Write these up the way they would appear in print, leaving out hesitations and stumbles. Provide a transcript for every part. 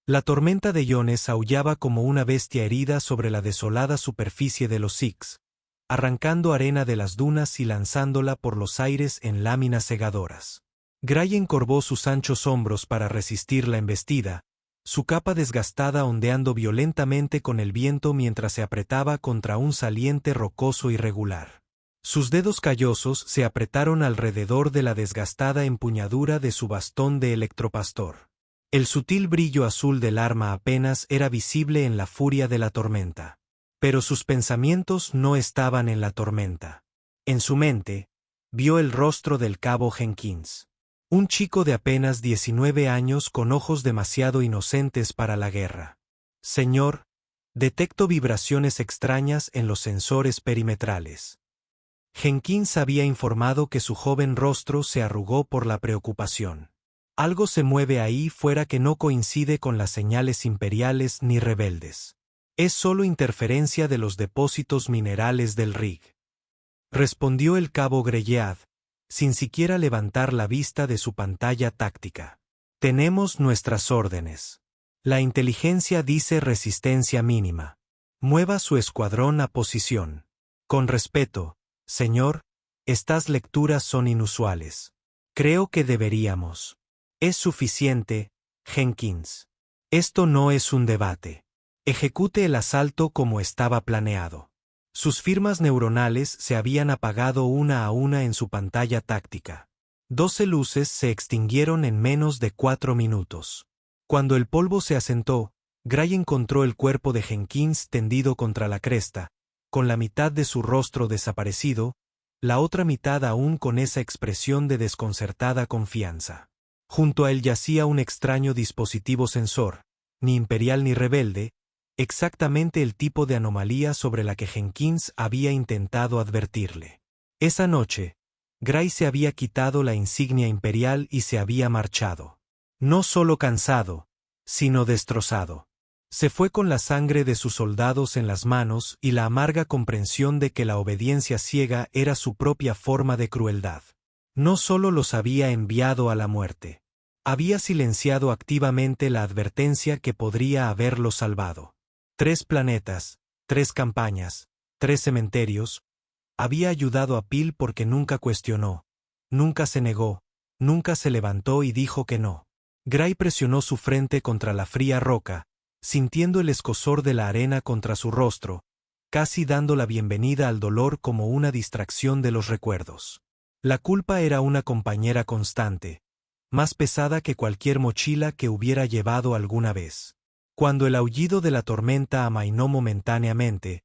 La tormenta de iones aullaba como una bestia herida sobre la desolada superficie de los Styx, arrancando arena de las dunas y lanzándola por los aires en láminas cegadoras. Gray encorvó sus anchos hombros para resistir la embestida, su capa desgastada ondeando violentamente con el viento mientras se apretaba contra un saliente rocoso irregular. Sus dedos callosos se apretaron alrededor de la desgastada empuñadura de su bastón de electropastor. El sutil brillo azul del arma apenas era visible en la furia de la tormenta. Pero sus pensamientos no estaban en la tormenta. En su mente, vio el rostro del cabo Jenkins. Un chico de apenas 19 años con ojos demasiado inocentes para la guerra. Señor, detecto vibraciones extrañas en los sensores perimetrales. Jenkins había informado que su joven rostro se arrugó por la preocupación. Algo se mueve ahí fuera que no coincide con las señales imperiales ni rebeldes. Es solo interferencia de los depósitos minerales del rig. Respondió el cabo Grellead, sin siquiera levantar la vista de su pantalla táctica. Tenemos nuestras órdenes. La inteligencia dice resistencia mínima. Mueva su escuadrón a posición. Con respeto, señor, estas lecturas son inusuales. Creo que deberíamos. Es suficiente, Jenkins. Esto no es un debate. Ejecute el asalto como estaba planeado. Sus firmas neuronales se habían apagado una a una en su pantalla táctica. 12 luces se extinguieron en menos de 4 minutos. Cuando el polvo se asentó, Gray encontró el cuerpo de Jenkins tendido contra la cresta, con la mitad de su rostro desaparecido, la otra mitad aún con esa expresión de desconcertada confianza. Junto a él yacía un extraño dispositivo sensor, ni imperial ni rebelde, exactamente el tipo de anomalía sobre la que Jenkins había intentado advertirle. Esa noche, Gray se había quitado la insignia imperial y se había marchado. No solo cansado, sino destrozado. Se fue con la sangre de sus soldados en las manos y la amarga comprensión de que la obediencia ciega era su propia forma de crueldad. No solo los había enviado a la muerte. Había silenciado activamente la advertencia que podría haberlos salvado. 3 planetas, 3 campañas, 3 cementerios. Había ayudado a Pil porque nunca cuestionó, nunca se negó, nunca se levantó y dijo que no. Gray presionó su frente contra la fría roca, sintiendo el escozor de la arena contra su rostro, casi dando la bienvenida al dolor como una distracción de los recuerdos. La culpa era una compañera constante, más pesada que cualquier mochila que hubiera llevado alguna vez. Cuando el aullido de la tormenta amainó momentáneamente,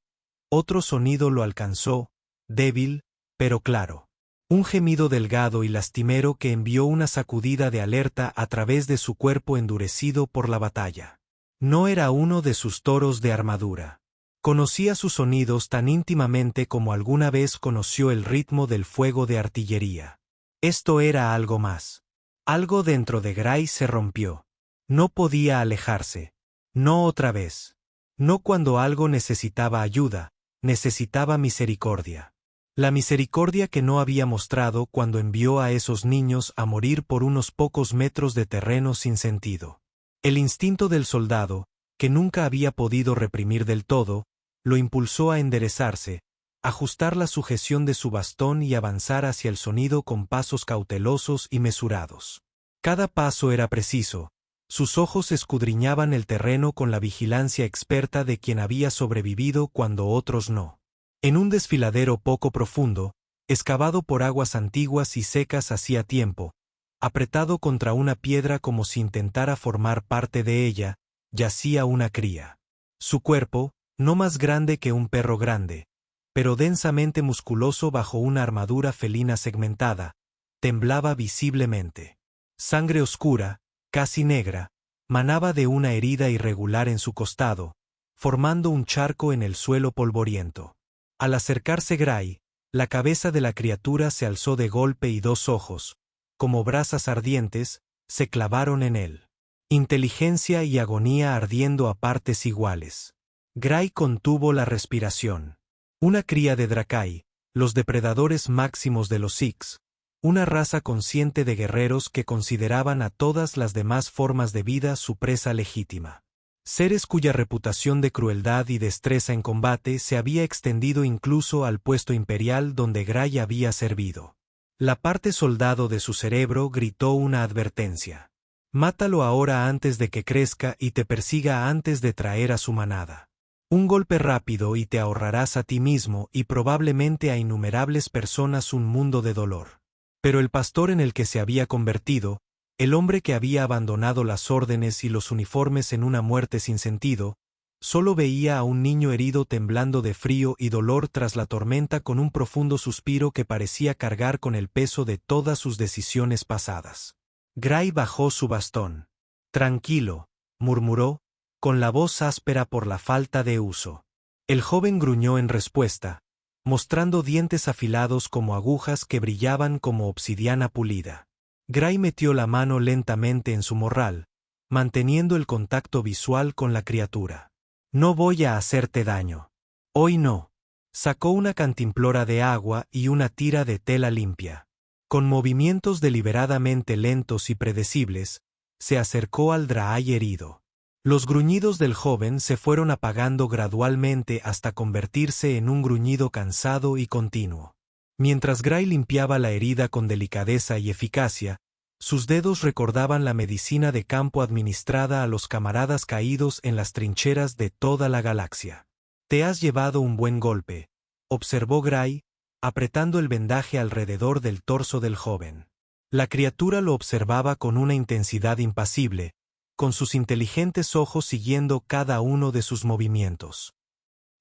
otro sonido lo alcanzó, débil, pero claro. Un gemido delgado y lastimero que envió una sacudida de alerta a través de su cuerpo endurecido por la batalla. No era uno de sus toros de armadura. Conocía sus sonidos tan íntimamente como alguna vez conoció el ritmo del fuego de artillería. Esto era algo más. Algo dentro de Gray se rompió. No podía alejarse. No otra vez. No cuando algo necesitaba ayuda, necesitaba misericordia. La misericordia que no había mostrado cuando envió a esos niños a morir por unos pocos metros de terreno sin sentido. El instinto del soldado, que nunca había podido reprimir del todo, lo impulsó a enderezarse, ajustar la sujeción de su bastón y avanzar hacia el sonido con pasos cautelosos y mesurados. Cada paso era preciso. Sus ojos escudriñaban el terreno con la vigilancia experta de quien había sobrevivido cuando otros no. En un desfiladero poco profundo, excavado por aguas antiguas y secas hacía tiempo, apretado contra una piedra como si intentara formar parte de ella, yacía una cría. Su cuerpo, no más grande que un perro grande, pero densamente musculoso bajo una armadura felina segmentada, temblaba visiblemente. Sangre oscura, casi negra, manaba de una herida irregular en su costado, formando un charco en el suelo polvoriento. Al acercarse Gray, la cabeza de la criatura se alzó de golpe y 2 ojos, como brasas ardientes, se clavaron en él. Inteligencia y agonía ardiendo a partes iguales. Gray contuvo la respiración. Una cría de Drakai, los depredadores máximos de los Styx, una raza consciente de guerreros que consideraban a todas las demás formas de vida su presa legítima. Seres cuya reputación de crueldad y destreza en combate se había extendido incluso al puesto imperial donde Gray había servido. La parte soldado de su cerebro gritó una advertencia. Mátalo ahora antes de que crezca y te persiga antes de traer a su manada. Un golpe rápido y te ahorrarás a ti mismo y probablemente a innumerables personas un mundo de dolor. Pero el pastor en el que se había convertido, el hombre que había abandonado las órdenes y los uniformes en una muerte sin sentido, solo veía a un niño herido temblando de frío y dolor tras la tormenta con un profundo suspiro que parecía cargar con el peso de todas sus decisiones pasadas. Gray bajó su bastón. Tranquilo, murmuró, con la voz áspera por la falta de uso. El joven gruñó en respuesta, mostrando dientes afilados como agujas que brillaban como obsidiana pulida. Gray metió la mano lentamente en su morral, manteniendo el contacto visual con la criatura. No voy a hacerte daño. Hoy no. Sacó una cantimplora de agua y una tira de tela limpia. Con movimientos deliberadamente lentos y predecibles, se acercó al Draay herido. Los gruñidos del joven se fueron apagando gradualmente hasta convertirse en un gruñido cansado y continuo. Mientras Gray limpiaba la herida con delicadeza y eficacia, sus dedos recordaban la medicina de campo administrada a los camaradas caídos en las trincheras de toda la galaxia. «Te has llevado un buen golpe», observó Gray, apretando el vendaje alrededor del torso del joven. La criatura lo observaba con una intensidad impasible, con sus inteligentes ojos siguiendo cada uno de sus movimientos.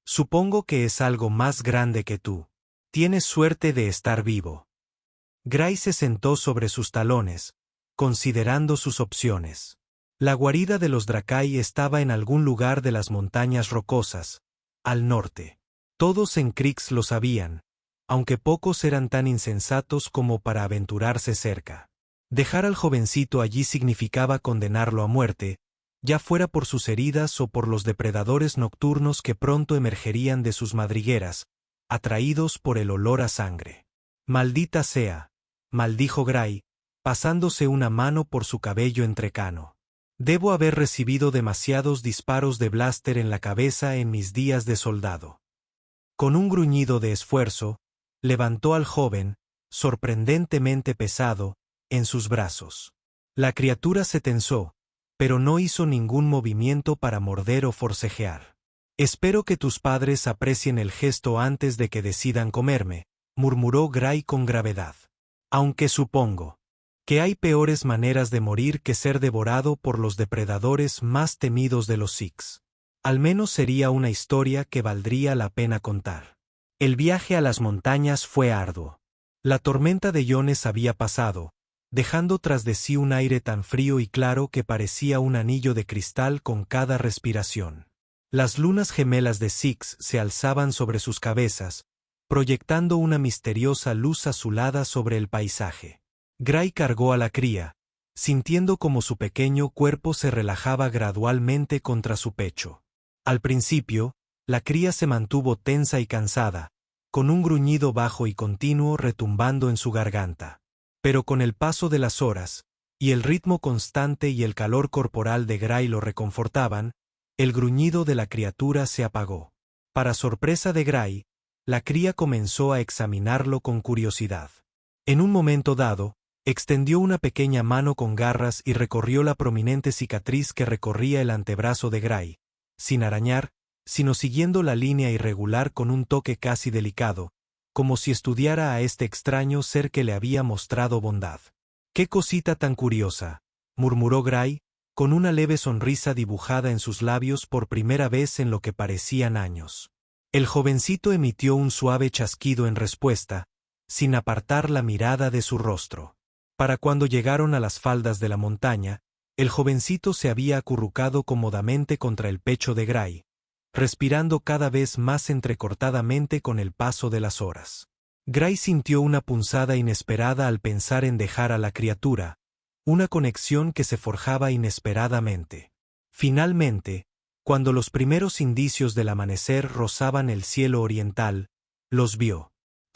«Supongo que es algo más grande que tú. Tienes suerte de estar vivo». Gray se sentó sobre sus talones, considerando sus opciones. La guarida de los Drakai estaba en algún lugar de las montañas rocosas, al norte. Todos en Krix lo sabían, aunque pocos eran tan insensatos como para aventurarse cerca. Dejar al jovencito allí significaba condenarlo a muerte, ya fuera por sus heridas o por los depredadores nocturnos que pronto emergerían de sus madrigueras, atraídos por el olor a sangre. «Maldita sea», maldijo Gray, pasándose una mano por su cabello entrecano. «Debo haber recibido demasiados disparos de blaster en la cabeza en mis días de soldado». Con un gruñido de esfuerzo, levantó al joven, sorprendentemente pesado, en sus brazos. La criatura se tensó, pero no hizo ningún movimiento para morder o forcejear. «Espero que tus padres aprecien el gesto antes de que decidan comerme», murmuró Gray con gravedad. «Aunque supongo que hay peores maneras de morir que ser devorado por los depredadores más temidos de los Six. Al menos sería una historia que valdría la pena contar». El viaje a las montañas fue arduo. La tormenta de iones había pasado, dejando tras de sí un aire tan frío y claro que parecía un anillo de cristal con cada respiración. Las lunas gemelas de Six se alzaban sobre sus cabezas, proyectando una misteriosa luz azulada sobre el paisaje. Gray cargó a la cría, sintiendo como su pequeño cuerpo se relajaba gradualmente contra su pecho. Al principio, la cría se mantuvo tensa y cansada, con un gruñido bajo y continuo retumbando en su garganta. Pero con el paso de las horas, y el ritmo constante y el calor corporal de Gray lo reconfortaban, el gruñido de la criatura se apagó. Para sorpresa de Gray, la cría comenzó a examinarlo con curiosidad. En un momento dado, extendió una pequeña mano con garras y recorrió la prominente cicatriz que recorría el antebrazo de Gray, sin arañar, sino siguiendo la línea irregular con un toque casi delicado, como si estudiara a este extraño ser que le había mostrado bondad. «¡Qué cosita tan curiosa!», murmuró Gray, con una leve sonrisa dibujada en sus labios por primera vez en lo que parecían años. El jovencito emitió un suave chasquido en respuesta, sin apartar la mirada de su rostro. Para cuando llegaron a las faldas de la montaña, el jovencito se había acurrucado cómodamente contra el pecho de Gray, respirando cada vez más entrecortadamente con el paso de las horas. Gray sintió una punzada inesperada al pensar en dejar a la criatura, una conexión que se forjaba inesperadamente. Finalmente, cuando los primeros indicios del amanecer rozaban el cielo oriental, los vio.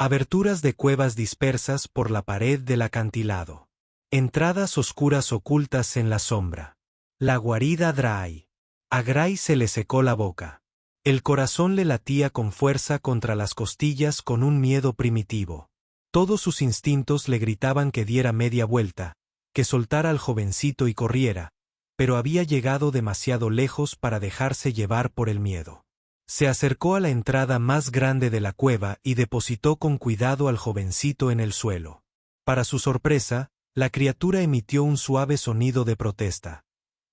Aberturas de cuevas dispersas por la pared del acantilado. Entradas oscuras ocultas en la sombra. La guarida Dry. A Gray se le secó la boca. El corazón le latía con fuerza contra las costillas con un miedo primitivo. Todos sus instintos le gritaban que diera media vuelta, que soltara al jovencito y corriera, pero había llegado demasiado lejos para dejarse llevar por el miedo. Se acercó a la entrada más grande de la cueva y depositó con cuidado al jovencito en el suelo. Para su sorpresa, la criatura emitió un suave sonido de protesta.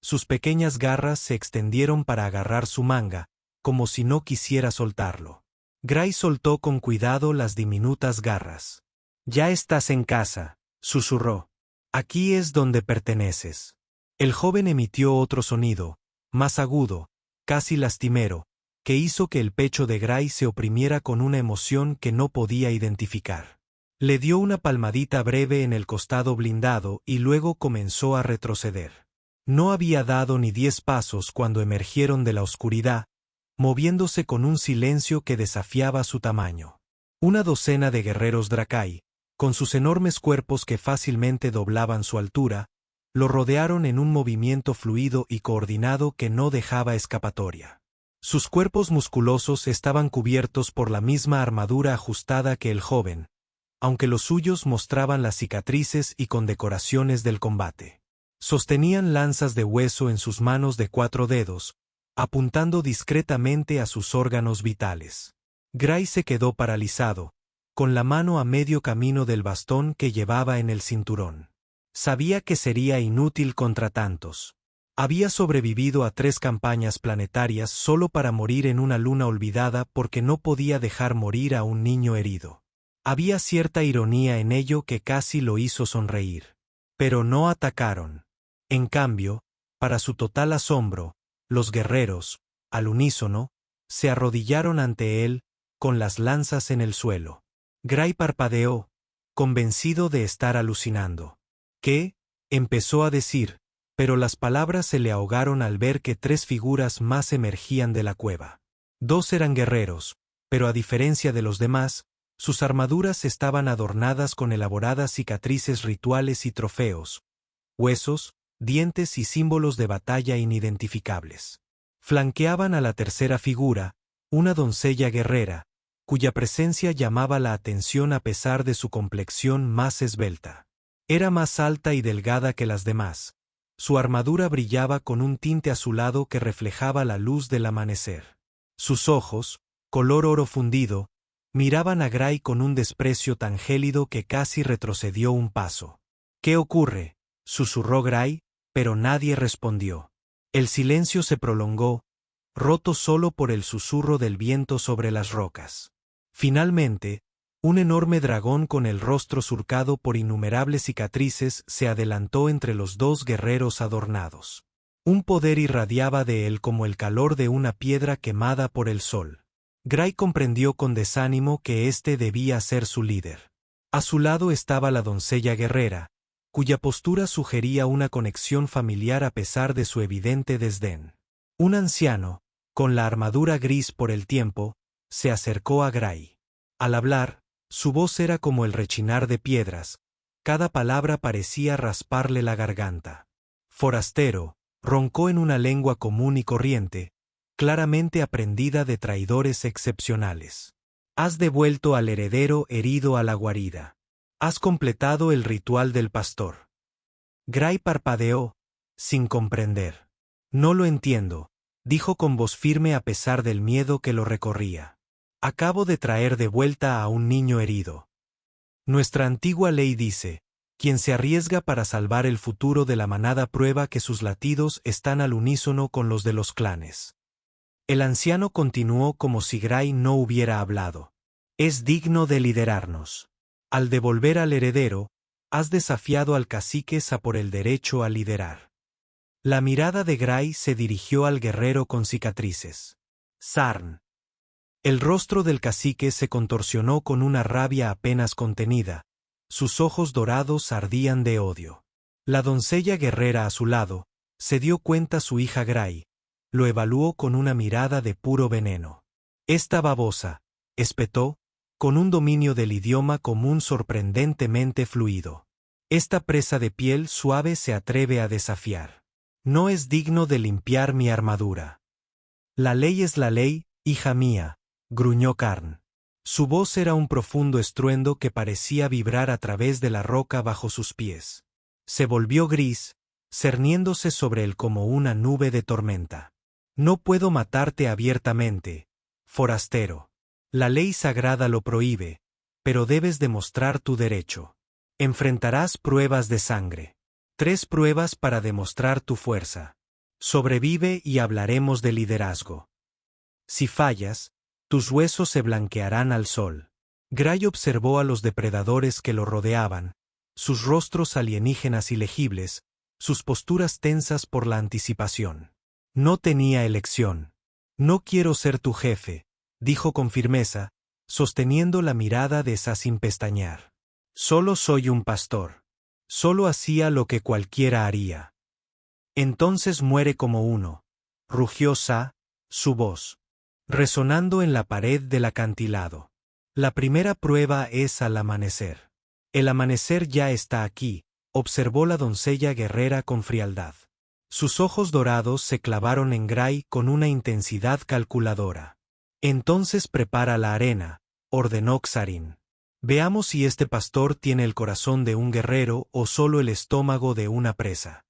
Sus pequeñas garras se extendieron para agarrar su manga, como si no quisiera soltarlo. Gray soltó con cuidado las diminutas garras. «Ya estás en casa», susurró. «Aquí es donde perteneces». El joven emitió otro sonido, más agudo, casi lastimero, que hizo que el pecho de Gray se oprimiera con una emoción que no podía identificar. Le dio una palmadita breve en el costado blindado y luego comenzó a retroceder. No había dado ni 10 pasos cuando emergieron de la oscuridad, moviéndose con un silencio que desafiaba su tamaño. Una docena de guerreros Drakai, con sus enormes cuerpos que fácilmente doblaban su altura, lo rodearon en un movimiento fluido y coordinado que no dejaba escapatoria. Sus cuerpos musculosos estaban cubiertos por la misma armadura ajustada que el joven, aunque los suyos mostraban las cicatrices y condecoraciones del combate. Sostenían lanzas de hueso en sus manos de 4 dedos, apuntando discretamente a sus órganos vitales. Gray se quedó paralizado, con la mano a medio camino del bastón que llevaba en el cinturón. Sabía que sería inútil contra tantos. Había sobrevivido a 3 campañas planetarias solo para morir en una luna olvidada porque no podía dejar morir a un niño herido. Había cierta ironía en ello que casi lo hizo sonreír. Pero no atacaron. En cambio, para su total asombro, los guerreros, al unísono, se arrodillaron ante él, con las lanzas en el suelo. Gray parpadeó, convencido de estar alucinando. «¿Qué?», empezó a decir, pero las palabras se le ahogaron al ver que 3 figuras más emergían de la cueva. 2 eran guerreros, pero a diferencia de los demás, sus armaduras estaban adornadas con elaboradas cicatrices rituales y trofeos, huesos, dientes y símbolos de batalla inidentificables. Flanqueaban a la tercera figura, una doncella guerrera, cuya presencia llamaba la atención a pesar de su complexión más esbelta. Era más alta y delgada que las demás. Su armadura brillaba con un tinte azulado que reflejaba la luz del amanecer. Sus ojos, color oro fundido, miraban a Gray con un desprecio tan gélido que casi retrocedió un paso. «¿Qué ocurre?», susurró Gray, pero nadie respondió. El silencio se prolongó, roto solo por el susurro del viento sobre las rocas. Finalmente, un enorme dragón con el rostro surcado por innumerables cicatrices se adelantó entre los 2 guerreros adornados. Un poder irradiaba de él como el calor de una piedra quemada por el sol. Gray comprendió con desánimo que éste debía ser su líder. A su lado estaba la doncella guerrera, cuya postura sugería una conexión familiar a pesar de su evidente desdén. Un anciano, con la armadura gris por el tiempo, se acercó a Gray. Al hablar, su voz era como el rechinar de piedras, cada palabra parecía rasparle la garganta. «Forastero», roncó en una lengua común y corriente, claramente aprendida de traidores excepcionales. «Has devuelto al heredero herido a la guarida. Has completado el ritual del pastor». Gray parpadeó, sin comprender. «No lo entiendo», dijo con voz firme a pesar del miedo que lo recorría. «Acabo de traer de vuelta a un niño herido. Nuestra antigua ley dice, quien se arriesga para salvar el futuro de la manada prueba que sus latidos están al unísono con los de los clanes». El anciano continuó como si Gray no hubiera hablado. «Es digno de liderarnos. Al devolver al heredero, has desafiado al cacique a por el derecho a liderar». La mirada de Gray se dirigió al guerrero con cicatrices. «Sarn». El rostro del cacique se contorsionó con una rabia apenas contenida, sus ojos dorados ardían de odio. La doncella guerrera a su lado, se dio cuenta su hija Gray, lo evaluó con una mirada de puro veneno. «Esta babosa», espetó, con un dominio del idioma común sorprendentemente fluido. Esta presa de piel suave se atreve a desafiar. No es digno de limpiar mi armadura. La ley es la ley, hija mía, gruñó Karn. Su voz era un profundo estruendo que parecía vibrar a través de la roca bajo sus pies. Se volvió gris, cerniéndose sobre él como una nube de tormenta. No puedo matarte abiertamente, forastero. La ley sagrada lo prohíbe, pero debes demostrar tu derecho. Enfrentarás pruebas de sangre. 3 pruebas para demostrar tu fuerza. Sobrevive y hablaremos de liderazgo. Si fallas, tus huesos se blanquearán al sol. Gray observó a los depredadores que lo rodeaban, sus rostros alienígenas ilegibles, sus posturas tensas por la anticipación. No tenía elección. No quiero ser tu jefe, dijo con firmeza, sosteniendo la mirada de Sa sin pestañear. Solo soy un pastor. Solo hacía lo que cualquiera haría. Entonces muere como uno, rugió Sa, su voz resonando en la pared del acantilado. La primera prueba es al amanecer. El amanecer ya está aquí, observó la doncella guerrera con frialdad. Sus ojos dorados se clavaron en Gray con una intensidad calculadora. Entonces prepara la arena, ordenó Xarin. Veamos si este pastor tiene el corazón de un guerrero o solo el estómago de una presa.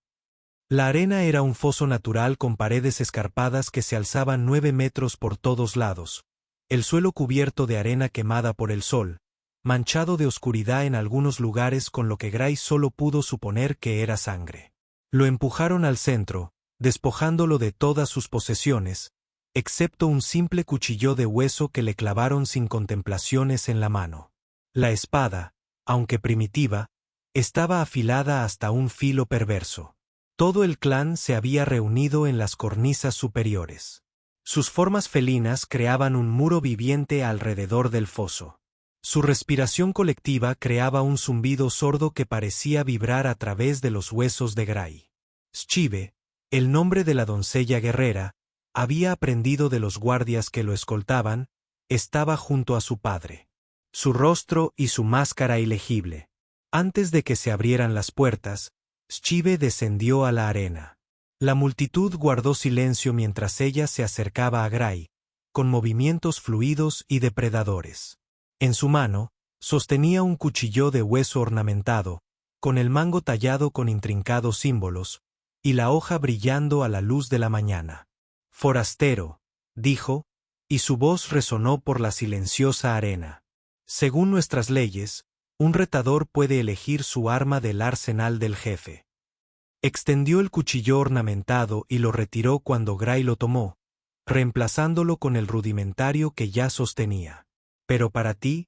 La arena era un foso natural con paredes escarpadas que se alzaban 9 metros por todos lados, el suelo cubierto de arena quemada por el sol, manchado de oscuridad en algunos lugares con lo que Gray solo pudo suponer que era sangre. Lo empujaron al centro, despojándolo de todas sus posesiones, excepto un simple cuchillo de hueso que le clavaron sin contemplaciones en la mano. La espada, aunque primitiva, estaba afilada hasta un filo perverso. Todo el clan se había reunido en las cornisas superiores. Sus formas felinas creaban un muro viviente alrededor del foso. Su respiración colectiva creaba un zumbido sordo que parecía vibrar a través de los huesos de Gray. Schive, el nombre de la doncella guerrera, había aprendido de los guardias que lo escoltaban, estaba junto a su padre. Su rostro y su máscara ilegible. Antes de que se abrieran las puertas, Schive descendió a la arena. La multitud guardó silencio mientras ella se acercaba a Gray, con movimientos fluidos y depredadores. En su mano, sostenía un cuchillo de hueso ornamentado, con el mango tallado con intrincados símbolos, y la hoja brillando a la luz de la mañana. «Forastero», dijo, y su voz resonó por la silenciosa arena. «Según nuestras leyes, un retador puede elegir su arma del arsenal del jefe». Extendió el cuchillo ornamentado y lo retiró cuando Gray lo tomó, reemplazándolo con el rudimentario que ya sostenía. «Pero para ti,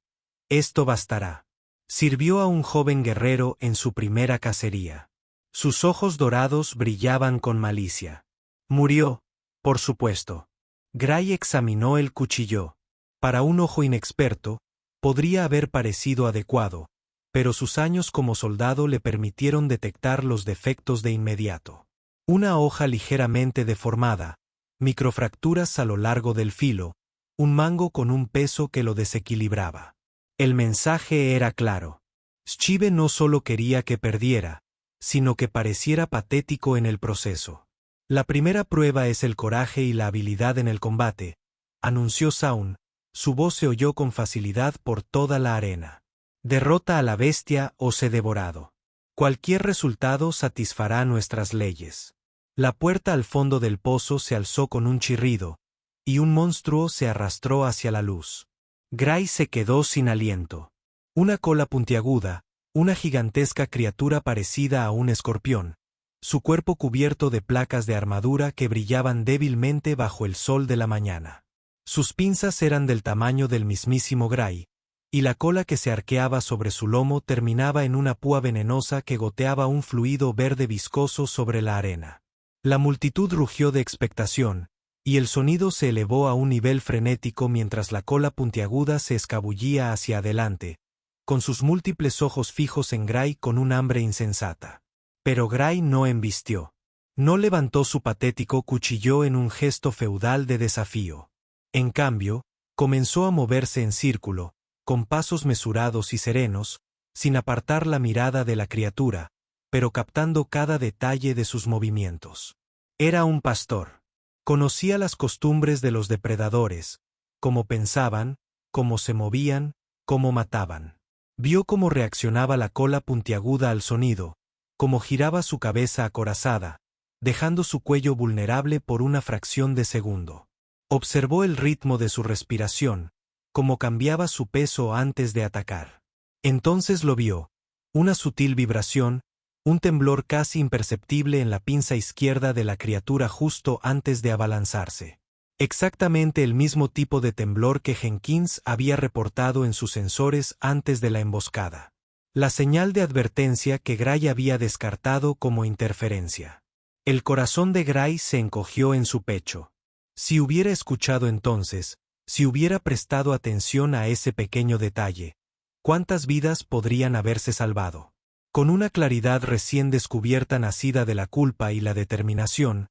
esto bastará». Sirvió a un joven guerrero en su primera cacería. Sus ojos dorados brillaban con malicia. Murió, por supuesto. Gray examinó el cuchillo. Para un ojo inexperto, podría haber parecido adecuado, pero sus años como soldado le permitieron detectar los defectos de inmediato. Una hoja ligeramente deformada, microfracturas a lo largo del filo, un mango con un peso que lo desequilibraba. El mensaje era claro. Schive no solo quería que perdiera, sino que pareciera patético en el proceso. La primera prueba es el coraje y la habilidad en el combate, anunció Zaun. Su voz se oyó con facilidad por toda la arena. Derrota a la bestia o sé devorado. Cualquier resultado satisfará nuestras leyes. La puerta al fondo del pozo se alzó con un chirrido, y un monstruo se arrastró hacia la luz. Gray se quedó sin aliento. Una cola puntiaguda, una gigantesca criatura parecida a un escorpión, su cuerpo cubierto de placas de armadura que brillaban débilmente bajo el sol de la mañana. Sus pinzas eran del tamaño del mismísimo Gray, y la cola que se arqueaba sobre su lomo terminaba en una púa venenosa que goteaba un fluido verde viscoso sobre la arena. La multitud rugió de expectación, y el sonido se elevó a un nivel frenético mientras la cola puntiaguda se escabullía hacia adelante, con sus múltiples ojos fijos en Gray con un hambre insensata. Pero Gray no embistió. No levantó su patético cuchillo en un gesto feudal de desafío. En cambio, comenzó a moverse en círculo, con pasos mesurados y serenos, sin apartar la mirada de la criatura, pero captando cada detalle de sus movimientos. Era un pastor. Conocía las costumbres de los depredadores, cómo pensaban, cómo se movían, cómo mataban. Vio cómo reaccionaba la cola puntiaguda al sonido, cómo giraba su cabeza acorazada, dejando su cuello vulnerable por una fracción de segundo. Observó el ritmo de su respiración, cómo cambiaba su peso antes de atacar. Entonces lo vio, una sutil vibración, un temblor casi imperceptible en la pinza izquierda de la criatura justo antes de abalanzarse. Exactamente el mismo tipo de temblor que Jenkins había reportado en sus sensores antes de la emboscada. La señal de advertencia que Gray había descartado como interferencia. El corazón de Gray se encogió en su pecho. Si hubiera escuchado entonces, si hubiera prestado atención a ese pequeño detalle, ¿cuántas vidas podrían haberse salvado? Con una claridad recién descubierta nacida de la culpa y la determinación,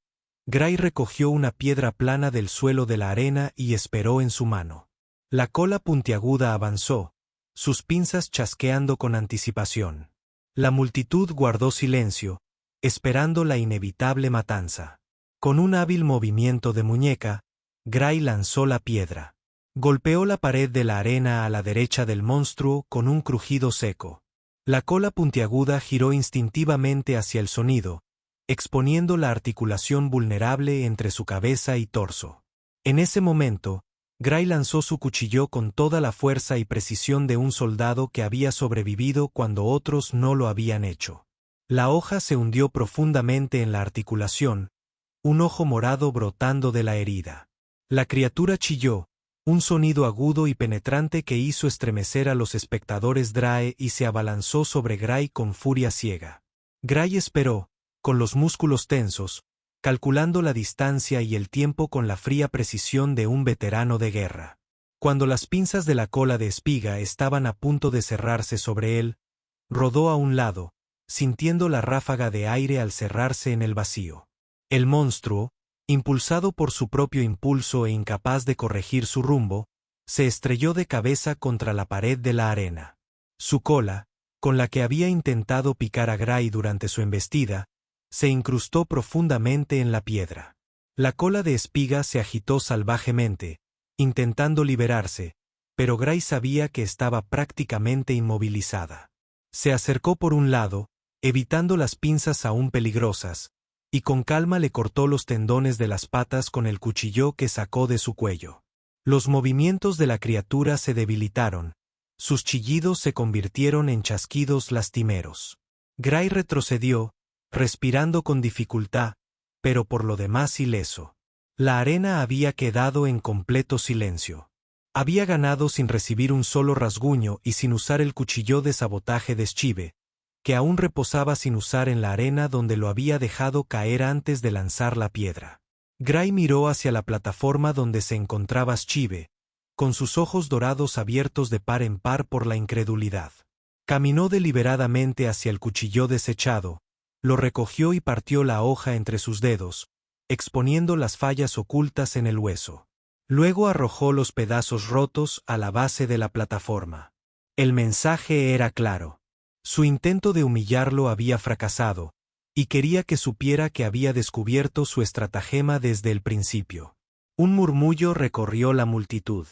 Gray recogió una piedra plana del suelo de la arena y esperó en su mano. La cola puntiaguda avanzó, sus pinzas chasqueando con anticipación. La multitud guardó silencio, esperando la inevitable matanza. Con un hábil movimiento de muñeca, Gray lanzó la piedra. Golpeó la pared de la arena a la derecha del monstruo con un crujido seco. La cola puntiaguda giró instintivamente hacia el sonido, exponiendo la articulación vulnerable entre su cabeza y torso. En ese momento, Gray lanzó su cuchillo con toda la fuerza y precisión de un soldado que había sobrevivido cuando otros no lo habían hecho. La hoja se hundió profundamente en la articulación, un ojo morado brotando de la herida. La criatura chilló, un sonido agudo y penetrante que hizo estremecer a los espectadores y se abalanzó sobre Gray con furia ciega. Gray esperó, con los músculos tensos, calculando la distancia y el tiempo con la fría precisión de un veterano de guerra. Cuando las pinzas de la cola de espiga estaban a punto de cerrarse sobre él, rodó a un lado, sintiendo la ráfaga de aire al cerrarse en el vacío. El monstruo, impulsado por su propio impulso e incapaz de corregir su rumbo, se estrelló de cabeza contra la pared de la arena. Su cola, con la que había intentado picar a Gray durante su embestida, se incrustó profundamente en la piedra. La cola de espiga se agitó salvajemente, intentando liberarse, pero Gray sabía que estaba prácticamente inmovilizada. Se acercó por un lado, evitando las pinzas aún peligrosas, y con calma le cortó los tendones de las patas con el cuchillo que sacó de su cuello. Los movimientos de la criatura se debilitaron, sus chillidos se convirtieron en chasquidos lastimeros. Gray retrocedió, respirando con dificultad, pero por lo demás ileso. La arena había quedado en completo silencio. Había ganado sin recibir un solo rasguño y sin usar el cuchillo de sabotaje de Schive, que aún reposaba sin usar en la arena donde lo había dejado caer antes de lanzar la piedra. Gray miró hacia la plataforma donde se encontraba Schive, con sus ojos dorados abiertos de par en par por la incredulidad. Caminó deliberadamente hacia el cuchillo desechado, lo recogió y partió la hoja entre sus dedos, exponiendo las fallas ocultas en el hueso. Luego arrojó los pedazos rotos a la base de la plataforma. El mensaje era claro. Su intento de humillarlo había fracasado, y quería que supiera que había descubierto su estratagema desde el principio. Un murmullo recorrió la multitud.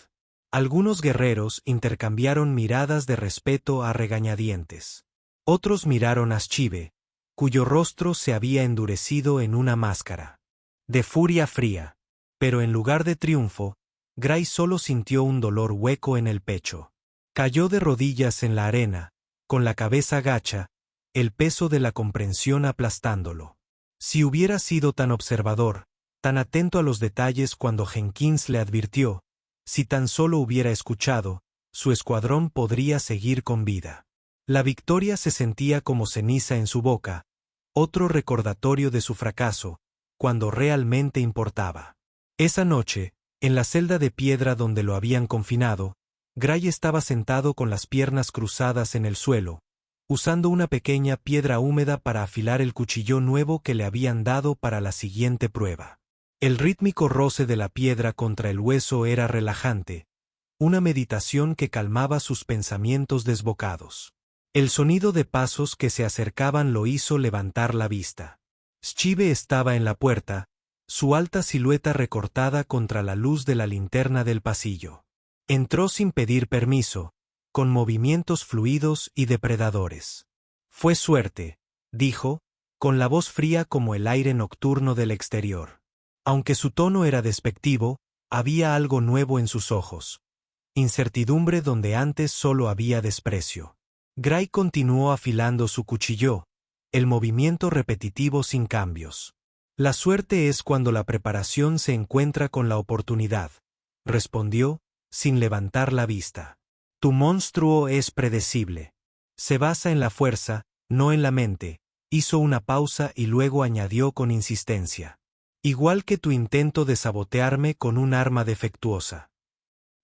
Algunos guerreros intercambiaron miradas de respeto a regañadientes. Otros miraron a Schive, cuyo rostro se había endurecido en una máscara de furia fría. Pero en lugar de triunfo, Gray solo sintió un dolor hueco en el pecho. Cayó de rodillas en la arena, con la cabeza gacha, el peso de la comprensión aplastándolo. Si hubiera sido tan observador, tan atento a los detalles cuando Jenkins le advirtió, si tan solo hubiera escuchado, su escuadrón podría seguir con vida. La victoria se sentía como ceniza en su boca, otro recordatorio de su fracaso, cuando realmente importaba. Esa noche, en la celda de piedra donde lo habían confinado, Gray estaba sentado con las piernas cruzadas en el suelo, usando una pequeña piedra húmeda para afilar el cuchillo nuevo que le habían dado para la siguiente prueba. El rítmico roce de la piedra contra el hueso era relajante, una meditación que calmaba sus pensamientos desbocados. El sonido de pasos que se acercaban lo hizo levantar la vista. Schive estaba en la puerta, su alta silueta recortada contra la luz de la linterna del pasillo. Entró sin pedir permiso, con movimientos fluidos y depredadores. Fue suerte, dijo, con la voz fría como el aire nocturno del exterior. Aunque su tono era despectivo, había algo nuevo en sus ojos. Incertidumbre donde antes solo había desprecio. Gray continuó afilando su cuchillo, el movimiento repetitivo sin cambios. La suerte es cuando la preparación se encuentra con la oportunidad, respondió, sin levantar la vista. Tu monstruo es predecible. Se basa en la fuerza, no en la mente. Hizo una pausa y luego añadió con insistencia. Igual que tu intento de sabotearme con un arma defectuosa.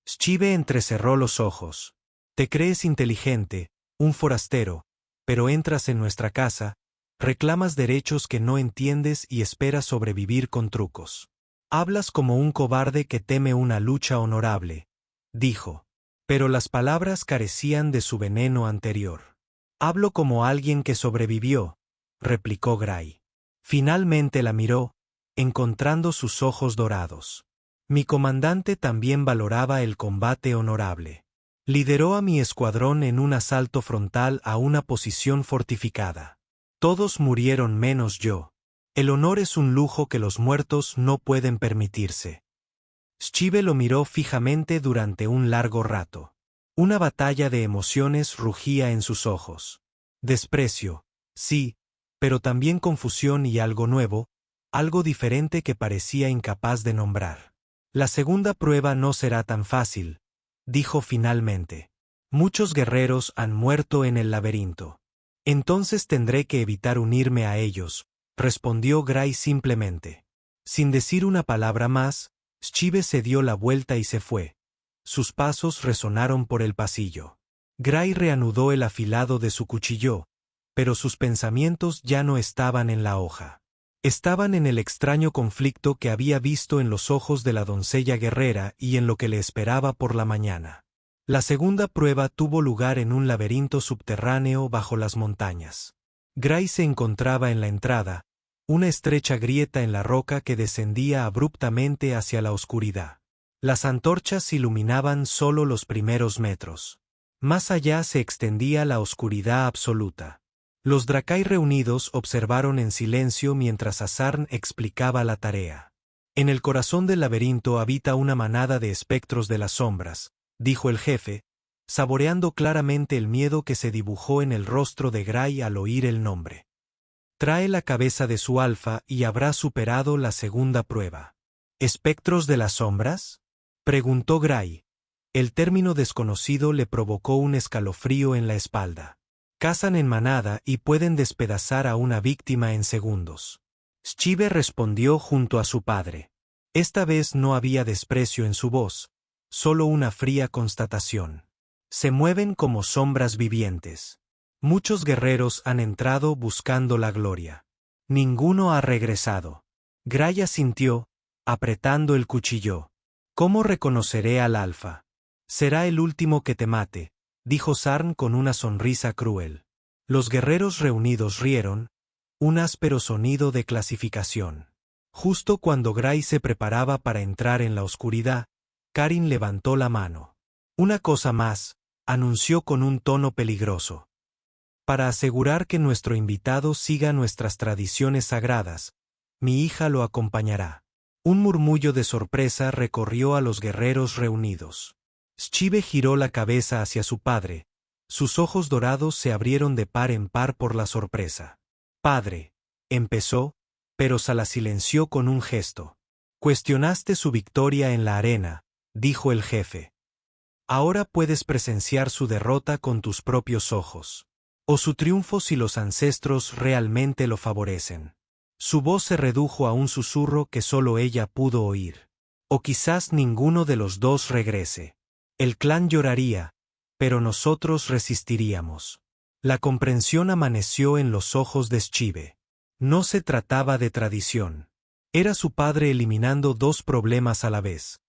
Schive entrecerró los ojos. Te crees inteligente, un forastero, pero entras en nuestra casa, reclamas derechos que no entiendes y esperas sobrevivir con trucos. Hablas como un cobarde que teme una lucha honorable, dijo. Pero las palabras carecían de su veneno anterior. Hablo como alguien que sobrevivió, replicó Gray. Finalmente la miró, encontrando sus ojos dorados. Mi comandante también valoraba el combate honorable. Lideró a mi escuadrón en un asalto frontal a una posición fortificada. Todos murieron menos yo. El honor es un lujo que los muertos no pueden permitirse. Schive lo miró fijamente durante un largo rato. Una batalla de emociones rugía en sus ojos. Desprecio, sí, pero también confusión y algo nuevo, algo diferente que parecía incapaz de nombrar. La segunda prueba no será tan fácil, dijo finalmente. Muchos guerreros han muerto en el laberinto. Entonces tendré que evitar unirme a ellos, respondió Gray simplemente. Sin decir una palabra más, Schive se dio la vuelta y se fue. Sus pasos resonaron por el pasillo. Gray reanudó el afilado de su cuchillo, pero sus pensamientos ya no estaban en la hoja. Estaban en el extraño conflicto que había visto en los ojos de la doncella guerrera y en lo que le esperaba por la mañana. La segunda prueba tuvo lugar en un laberinto subterráneo bajo las montañas. Gray se encontraba en la entrada, una estrecha grieta en la roca que descendía abruptamente hacia la oscuridad. Las antorchas iluminaban solo los primeros metros. Más allá se extendía la oscuridad absoluta. Los Drakai reunidos observaron en silencio mientras Azarn explicaba la tarea. En el corazón del laberinto habita una manada de espectros de las sombras, dijo el jefe, saboreando claramente el miedo que se dibujó en el rostro de Gray al oír el nombre. Trae la cabeza de su alfa y habrá superado la segunda prueba. ¿Espectros de las sombras?, preguntó Gray. El término desconocido le provocó un escalofrío en la espalda. Cazan en manada y pueden despedazar a una víctima en segundos. Schive respondió junto a su padre. Esta vez no había desprecio en su voz, solo una fría constatación. Se mueven como sombras vivientes. Muchos guerreros han entrado buscando la gloria. Ninguno ha regresado. Gray asintió, apretando el cuchillo. ¿Cómo reconoceré al alfa? Será el último que te mate, dijo Sarn con una sonrisa cruel. Los guerreros reunidos rieron, un áspero sonido de clasificación. Justo cuando Gray se preparaba para entrar en la oscuridad, Karin levantó la mano. Una cosa más, anunció con un tono peligroso. Para asegurar que nuestro invitado siga nuestras tradiciones sagradas, mi hija lo acompañará. Un murmullo de sorpresa recorrió a los guerreros reunidos. Schive giró la cabeza hacia su padre. Sus ojos dorados se abrieron de par en par por la sorpresa. Padre, empezó, pero se la silenció con un gesto. Cuestionaste su victoria en la arena, dijo el jefe. Ahora puedes presenciar su derrota con tus propios ojos. O su triunfo si los ancestros realmente lo favorecen. Su voz se redujo a un susurro que solo ella pudo oír. O quizás ninguno de los dos regrese. El clan lloraría, pero nosotros resistiríamos. La comprensión amaneció en los ojos de Schive. No se trataba de tradición. Era su padre eliminando dos problemas a la vez.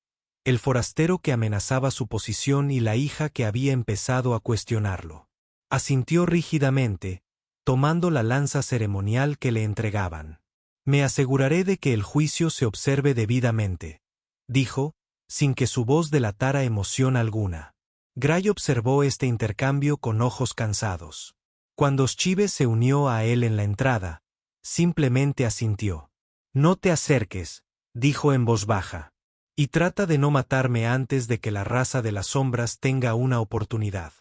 el forastero que amenazaba su posición y la hija que había empezado a cuestionarlo. Asintió rígidamente, tomando la lanza ceremonial que le entregaban. «Me aseguraré de que el juicio se observe debidamente», dijo, sin que su voz delatara emoción alguna. Gray observó este intercambio con ojos cansados. Cuando Schive se unió a él en la entrada, simplemente asintió. «No te acerques», dijo en voz baja. «Y trata de no matarme antes de que la raza de las sombras tenga una oportunidad».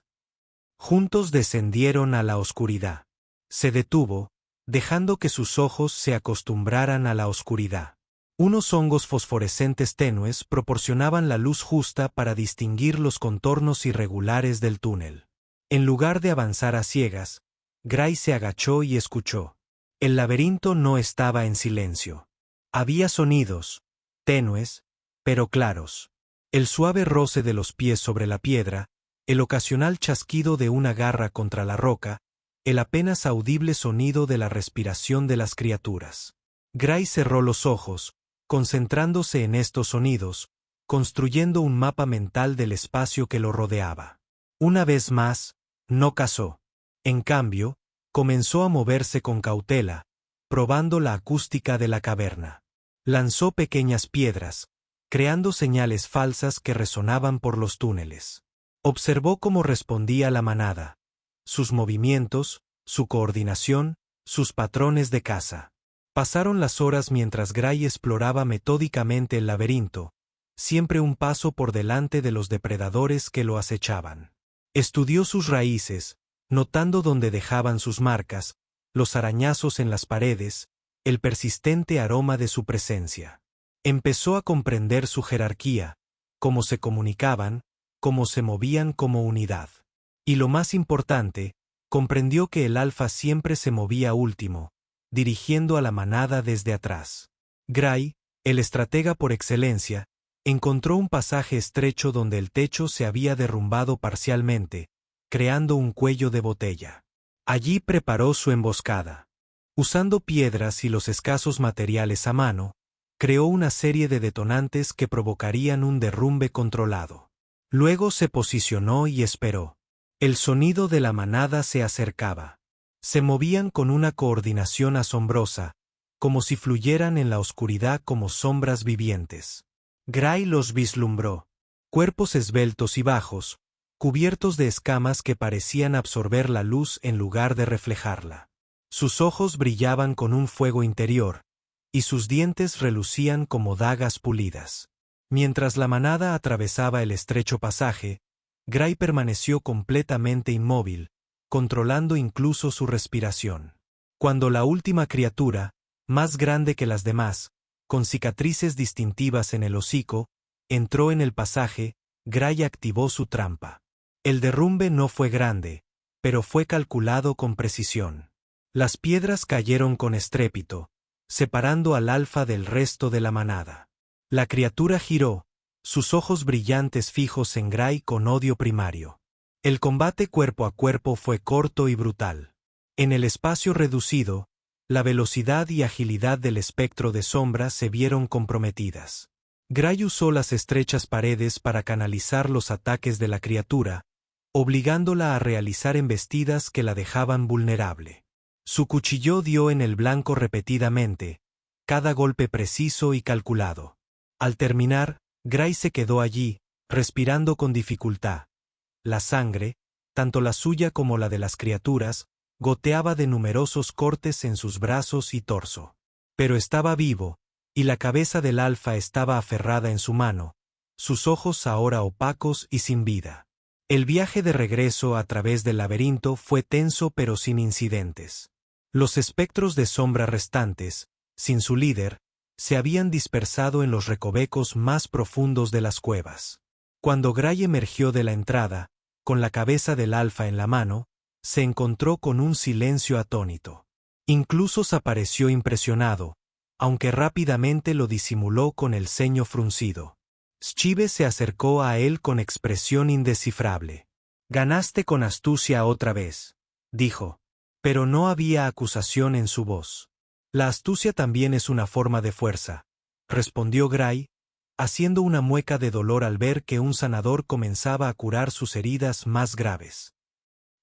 Juntos descendieron a la oscuridad. Se detuvo, dejando que sus ojos se acostumbraran a la oscuridad. Unos hongos fosforescentes tenues proporcionaban la luz justa para distinguir los contornos irregulares del túnel. En lugar de avanzar a ciegas, Gray se agachó y escuchó. El laberinto no estaba en silencio. Había sonidos, tenues, pero claros. El suave roce de los pies sobre la piedra, el ocasional chasquido de una garra contra la roca, el apenas audible sonido de la respiración de las criaturas. Gray cerró los ojos, concentrándose en estos sonidos, construyendo un mapa mental del espacio que lo rodeaba. Una vez más, no cazó. En cambio, comenzó a moverse con cautela, probando la acústica de la caverna. Lanzó pequeñas piedras, creando señales falsas que resonaban por los túneles. Observó cómo respondía la manada, sus movimientos, su coordinación, sus patrones de caza. Pasaron las horas mientras Gray exploraba metódicamente el laberinto, siempre un paso por delante de los depredadores que lo acechaban. Estudió sus raíces, notando dónde dejaban sus marcas, los arañazos en las paredes, el persistente aroma de su presencia. Empezó a comprender su jerarquía, cómo se comunicaban, cómo se movían como unidad. Y lo más importante, comprendió que el alfa siempre se movía último, dirigiendo a la manada desde atrás. Gray, el estratega por excelencia, encontró un pasaje estrecho donde el techo se había derrumbado parcialmente, creando un cuello de botella. Allí preparó su emboscada. Usando piedras y los escasos materiales a mano, creó una serie de detonantes que provocarían un derrumbe controlado. Luego se posicionó y esperó. El sonido de la manada se acercaba. Se movían con una coordinación asombrosa, como si fluyeran en la oscuridad como sombras vivientes. Gray los vislumbró. Cuerpos esbeltos y bajos, cubiertos de escamas que parecían absorber la luz en lugar de reflejarla. Sus ojos brillaban con un fuego interior, y sus dientes relucían como dagas pulidas. Mientras la manada atravesaba el estrecho pasaje, Gray permaneció completamente inmóvil, controlando incluso su respiración. Cuando la última criatura, más grande que las demás, con cicatrices distintivas en el hocico, entró en el pasaje, Gray activó su trampa. El derrumbe no fue grande, pero fue calculado con precisión. Las piedras cayeron con estrépito, separando al alfa del resto de la manada. La criatura giró, sus ojos brillantes fijos en Gray con odio primario. El combate cuerpo a cuerpo fue corto y brutal. En el espacio reducido, la velocidad y agilidad del espectro de sombra se vieron comprometidas. Gray usó las estrechas paredes para canalizar los ataques de la criatura, obligándola a realizar embestidas que la dejaban vulnerable. Su cuchillo dio en el blanco repetidamente, cada golpe preciso y calculado. Al terminar, Gray se quedó allí, respirando con dificultad. La sangre, tanto la suya como la de las criaturas, goteaba de numerosos cortes en sus brazos y torso. Pero estaba vivo, y la cabeza del alfa estaba aferrada en su mano, sus ojos ahora opacos y sin vida. El viaje de regreso a través del laberinto fue tenso pero sin incidentes. Los espectros de sombra restantes, sin su líder, se habían dispersado en los recovecos más profundos de las cuevas. Cuando Gray emergió de la entrada, con la cabeza del alfa en la mano, se encontró con un silencio atónito. Incluso se pareció impresionado, aunque rápidamente lo disimuló con el ceño fruncido. Schive se acercó a él con expresión indescifrable. «Ganaste con astucia otra vez», dijo, pero no había acusación en su voz. «La astucia también es una forma de fuerza», respondió Gray, haciendo una mueca de dolor al ver que un sanador comenzaba a curar sus heridas más graves.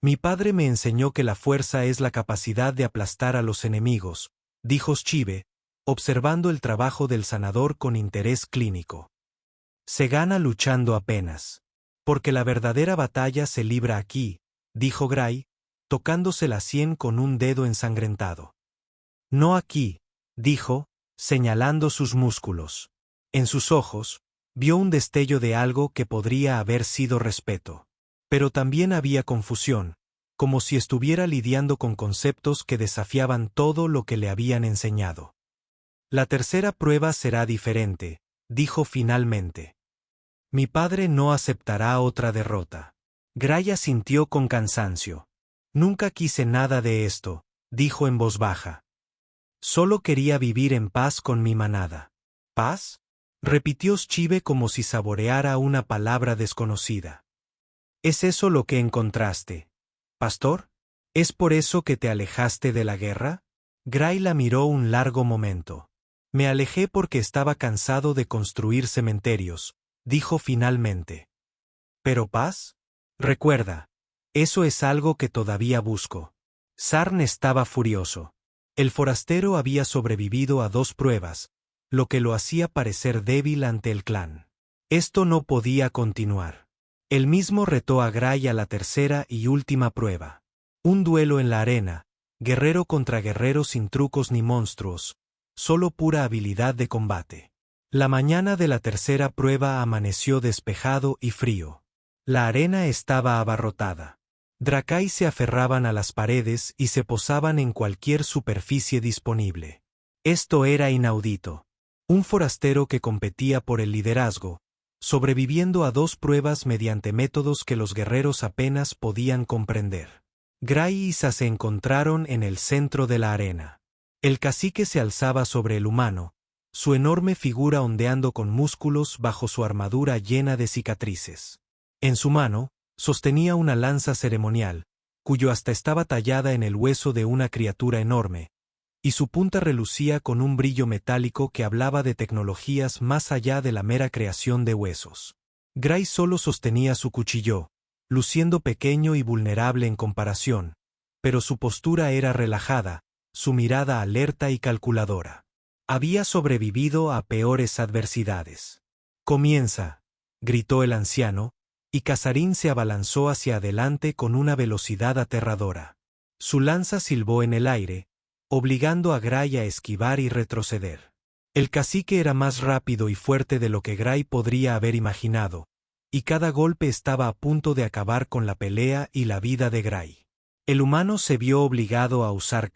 Mi padre me enseñó que la fuerza es la capacidad de aplastar a los enemigos, dijo Shive, observando el trabajo del sanador con interés clínico. Se gana luchando apenas. Porque la verdadera batalla se libra aquí, dijo Gray, tocándose la sien con un dedo ensangrentado. No aquí, dijo, señalando sus músculos. En sus ojos, vio un destello de algo que podría haber sido respeto. Pero también había confusión, como si estuviera lidiando con conceptos que desafiaban todo lo que le habían enseñado. La tercera prueba será diferente, dijo finalmente. Mi padre no aceptará otra derrota. Gray asintió con cansancio. Nunca quise nada de esto, dijo en voz baja. Solo quería vivir en paz con mi manada. ¿Paz? Repitió Shive como si saboreara una palabra desconocida. ¿Es eso lo que encontraste, pastor? ¿Es por eso que te alejaste de la guerra? Gray la miró un largo momento. Me alejé porque estaba cansado de construir cementerios, dijo finalmente. ¿Pero paz? Recuerda, eso es algo que todavía busco. Sarn estaba furioso. El forastero había sobrevivido a 2 pruebas, lo que lo hacía parecer débil ante el clan. Esto no podía continuar. Él mismo retó a Gray a la tercera y última prueba. Un duelo en la arena, guerrero contra guerrero sin trucos ni monstruos, solo pura habilidad de combate. La mañana de la tercera prueba amaneció despejado y frío. La arena estaba abarrotada. Drakai se aferraban a las paredes y se posaban en cualquier superficie disponible. Esto era inaudito. Un forastero que competía por el liderazgo, sobreviviendo a 2 pruebas mediante métodos que los guerreros apenas podían comprender. Gray y Isa se encontraron en el centro de la arena. El cacique se alzaba sobre el humano, su enorme figura ondeando con músculos bajo su armadura llena de cicatrices. En su mano, sostenía una lanza ceremonial, cuyo asta estaba tallada en el hueso de una criatura enorme, y su punta relucía con un brillo metálico que hablaba de tecnologías más allá de la mera creación de huesos. Gray solo sostenía su cuchillo, luciendo pequeño y vulnerable en comparación, pero su postura era relajada, su mirada alerta y calculadora. Había sobrevivido a peores adversidades. «Comienza», gritó el anciano, y Casarín se abalanzó hacia adelante con una velocidad aterradora. Su lanza silbó en el aire, obligando a Gray a esquivar y retroceder. El cacique era más rápido y fuerte de lo que Gray podría haber imaginado, y cada golpe estaba a punto de acabar con la pelea y la vida de Gray. El humano se vio obligado a usar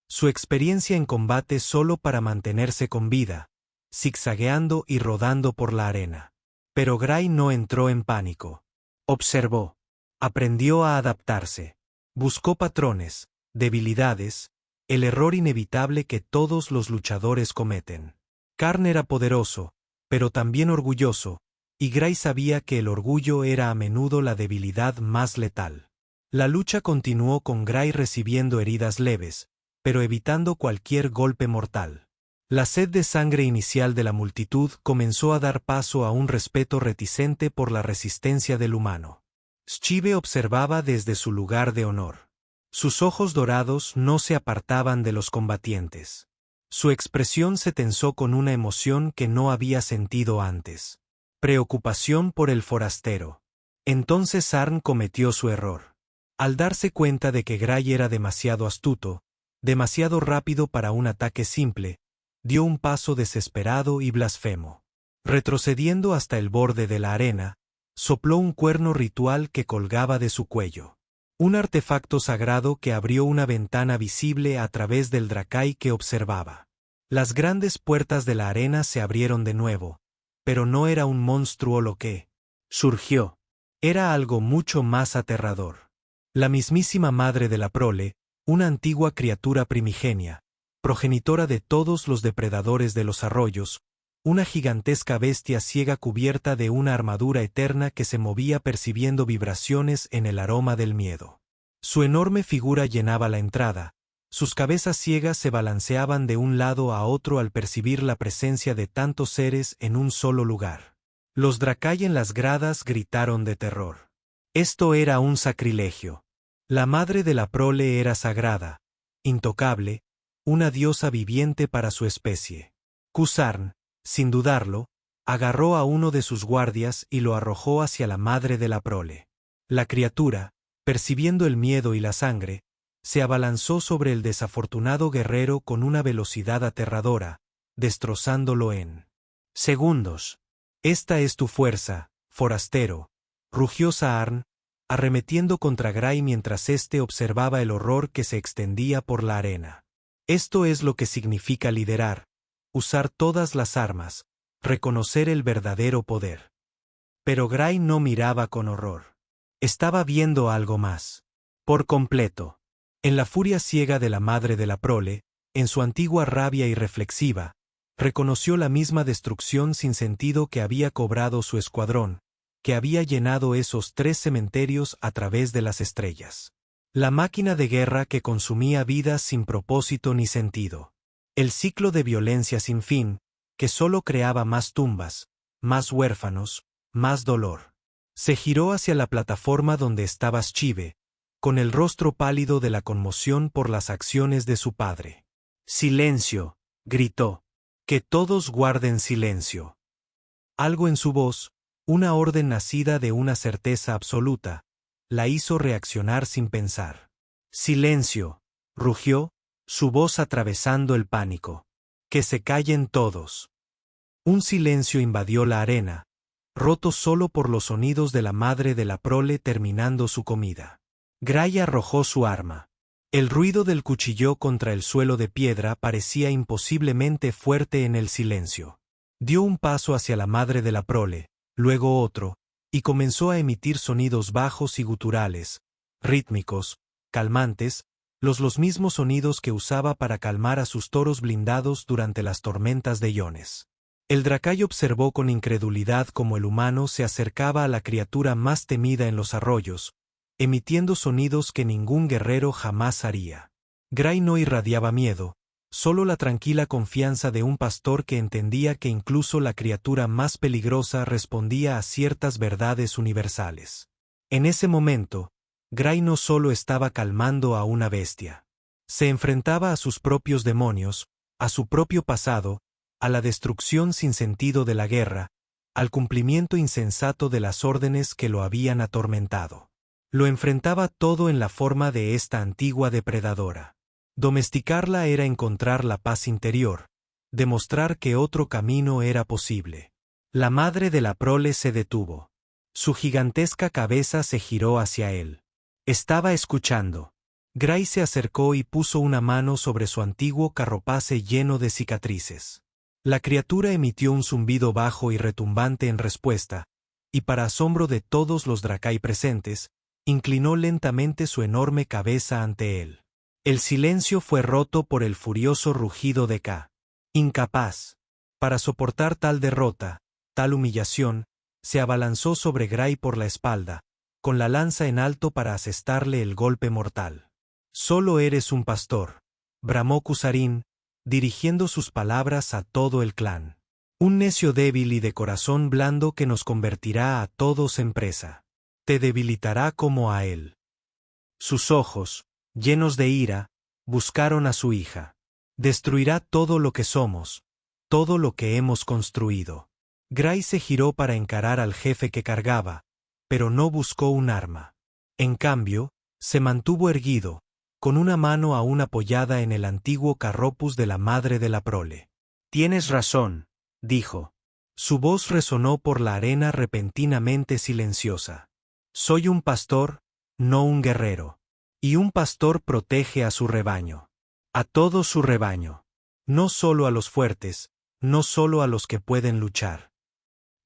su experiencia en combate solo para mantenerse con vida, zigzagueando y rodando por la arena. Pero Gray no entró en pánico. Observó. Aprendió a adaptarse. Buscó patrones, debilidades, el error inevitable que todos los luchadores cometen. Karn era poderoso, pero también orgulloso, y Gray sabía que el orgullo era a menudo la debilidad más letal. La lucha continuó con Gray recibiendo heridas leves, pero evitando cualquier golpe mortal. La sed de sangre inicial de la multitud comenzó a dar paso a un respeto reticente por la resistencia del humano. Shive observaba desde su lugar de honor. Sus ojos dorados no se apartaban de los combatientes. Su expresión se tensó con una emoción que no había sentido antes. Preocupación por el forastero. Entonces Sarn cometió su error. Al darse cuenta de que Gray era demasiado astuto, demasiado rápido para un ataque simple, dio un paso desesperado y blasfemo. Retrocediendo hasta el borde de la arena, sopló un cuerno ritual que colgaba de su cuello. Un artefacto sagrado que abrió una ventana visible a través del Drakai que observaba. Las grandes puertas de la arena se abrieron de nuevo, pero no era un monstruo lo que surgió. Era algo mucho más aterrador. La mismísima madre de la prole, una antigua criatura primigenia, progenitora de todos los depredadores de los arroyos, una gigantesca bestia ciega cubierta de una armadura eterna que se movía percibiendo vibraciones en el aroma del miedo. Su enorme figura llenaba la entrada, Sus cabezas ciegas se balanceaban de un lado a otro al percibir la presencia de tantos seres en un solo lugar. Los Dracai en las gradas gritaron de terror. Esto era un sacrilegio. La madre de la prole era sagrada, intocable, una diosa viviente para su especie. Khuzarn, sin dudarlo, agarró a uno de sus guardias y lo arrojó hacia la madre de la prole. La criatura, percibiendo el miedo y la sangre, se abalanzó sobre el desafortunado guerrero con una velocidad aterradora, destrozándolo en segundos. «Esta es tu fuerza, forastero», rugió Saarn, arremetiendo contra Gray mientras éste observaba el horror que se extendía por la arena. Esto es lo que significa liderar, usar todas las armas, reconocer el verdadero poder. Pero Gray no miraba con horror. Estaba viendo algo más. Por completo. En la furia ciega de la madre de la prole, en su antigua rabia irreflexiva, reconoció la misma destrucción sin sentido que había cobrado su escuadrón, que había llenado esos 3 cementerios a través de las estrellas. La máquina de guerra que consumía vidas sin propósito ni sentido. El ciclo de violencia sin fin, que solo creaba más tumbas, más huérfanos, más dolor. Se giró hacia la plataforma donde estaba Shive, con el rostro pálido de la conmoción por las acciones de su padre. «Silencio», gritó. «Que todos guarden silencio». Algo en su voz, una orden nacida de una certeza absoluta, la hizo reaccionar sin pensar. «Silencio», rugió, su voz atravesando el pánico. «Que se callen todos». Un silencio invadió la arena, roto solo por los sonidos de la madre de la prole terminando su comida. Gray arrojó su arma. El ruido del cuchillo contra el suelo de piedra parecía imposiblemente fuerte en el silencio. Dio un paso hacia la madre de la prole, luego otro, y comenzó a emitir sonidos bajos y guturales, rítmicos, calmantes, los mismos sonidos que usaba para calmar a sus toros blindados durante las tormentas de iones. El Dracai observó con incredulidad cómo el humano se acercaba a la criatura más temida en los arroyos, emitiendo sonidos que ningún guerrero jamás haría. Gray no irradiaba miedo, solo la tranquila confianza de un pastor que entendía que incluso la criatura más peligrosa respondía a ciertas verdades universales. En ese momento, Gray no solo estaba calmando a una bestia. Se enfrentaba a sus propios demonios, a su propio pasado, a la destrucción sin sentido de la guerra, al cumplimiento insensato de las órdenes que lo habían atormentado. Lo enfrentaba todo en la forma de esta antigua depredadora. Domesticarla era encontrar la paz interior, demostrar que otro camino era posible. La madre de la prole se detuvo. Su gigantesca cabeza se giró hacia él. Estaba escuchando. Gray se acercó y puso una mano sobre su antiguo carropace lleno de cicatrices. La criatura emitió un zumbido bajo y retumbante en respuesta, y para asombro de todos los Dracai presentes, inclinó lentamente su enorme cabeza ante él. El silencio fue roto por el furioso rugido de K. Incapaz para soportar tal derrota, tal humillación, se abalanzó sobre Gray por la espalda, con la lanza en alto para asestarle el golpe mortal. «Solo eres un pastor», bramó Khuzarn, dirigiendo sus palabras a todo el clan. «Un necio débil y de corazón blando que nos convertirá a todos en presa. Te debilitará como a él». Sus ojos, llenos de ira, buscaron a su hija. «Destruirá todo lo que somos, todo lo que hemos construido». Gray se giró para encarar al jefe que cargaba, pero no buscó un arma. En cambio, se mantuvo erguido, con una mano aún apoyada en el antiguo carropus de la madre de la prole. «Tienes razón», dijo. Su voz resonó por la arena repentinamente silenciosa. «Soy un pastor, no un guerrero. Y un pastor protege a su rebaño. A todo su rebaño. No solo a los fuertes, no solo a los que pueden luchar».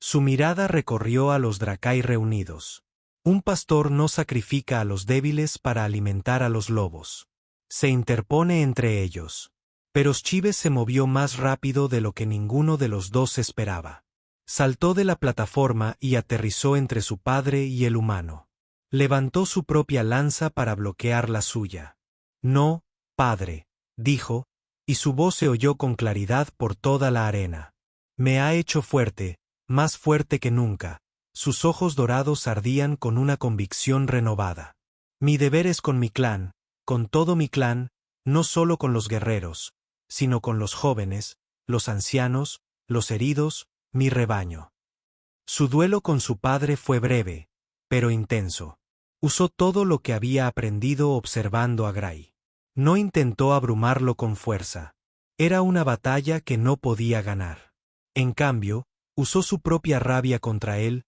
Su mirada recorrió a los Dracai reunidos. Un pastor no sacrifica a los débiles para alimentar a los lobos. Se interpone entre ellos. Pero Shive se movió más rápido de lo que ninguno de los dos esperaba. Saltó de la plataforma y aterrizó entre su padre y el humano. Levantó su propia lanza para bloquear la suya. «No», Padre, dijo, y su voz se oyó con claridad por toda la arena. Me ha hecho fuerte, más fuerte que nunca. Sus ojos dorados ardían con una convicción renovada. Mi deber es con mi clan, con todo mi clan, no solo con los guerreros, sino con los jóvenes, los ancianos, los heridos, mi rebaño. Su duelo con su padre fue breve, pero intenso. Usó todo lo que había aprendido observando a Gray. No intentó abrumarlo con fuerza. Era una batalla que no podía ganar. En cambio, usó su propia rabia contra él,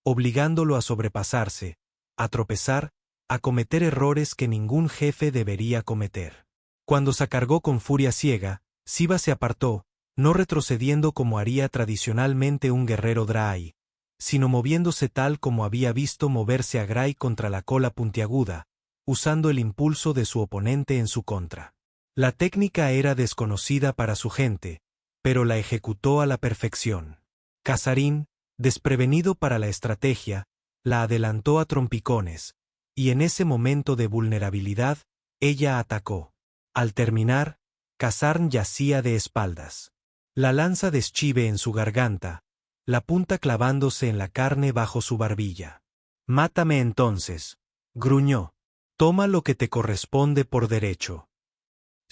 obligándolo a sobrepasarse, a tropezar, a cometer errores que ningún jefe debería cometer. Cuando se cargó con furia ciega, Siva se apartó, no retrocediendo como haría tradicionalmente un guerrero Drai, sino moviéndose tal como había visto moverse a Gray contra la cola puntiaguda, usando el impulso de su oponente en su contra. La técnica era desconocida para su gente, pero la ejecutó a la perfección. Casarín, desprevenido para la estrategia, la adelantó a trompicones, y en ese momento de vulnerabilidad, ella atacó. Al terminar, Kasarn yacía de espaldas. La lanza de Schive en su garganta, la punta clavándose en la carne bajo su barbilla. «Mátame entonces», gruñó. «Toma lo que te corresponde por derecho».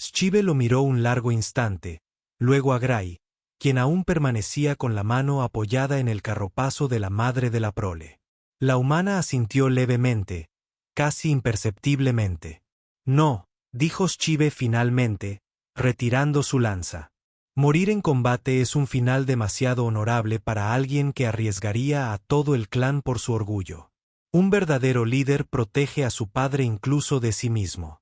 Schive lo miró un largo instante, luego a Gray, quien aún permanecía con la mano apoyada en el carropazo de la madre de la prole. La humana asintió levemente, casi imperceptiblemente. «No», dijo Schive finalmente, retirando su lanza. Morir en combate es un final demasiado honorable para alguien que arriesgaría a todo el clan por su orgullo. Un verdadero líder protege a su padre incluso de sí mismo.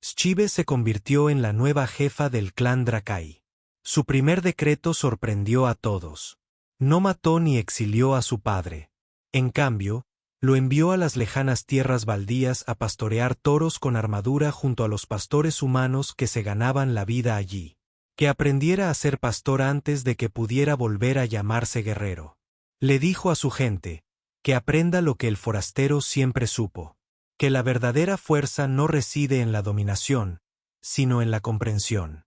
Schive se convirtió en la nueva jefa del clan Drakai. Su primer decreto sorprendió a todos. No mató ni exilió a su padre. En cambio, lo envió a las lejanas tierras baldías a pastorear toros con armadura junto a los pastores humanos que se ganaban la vida allí. Que aprendiera a ser pastor antes de que pudiera volver a llamarse guerrero. Le dijo a su gente, que aprenda lo que el forastero siempre supo, que la verdadera fuerza no reside en la dominación, sino en la comprensión.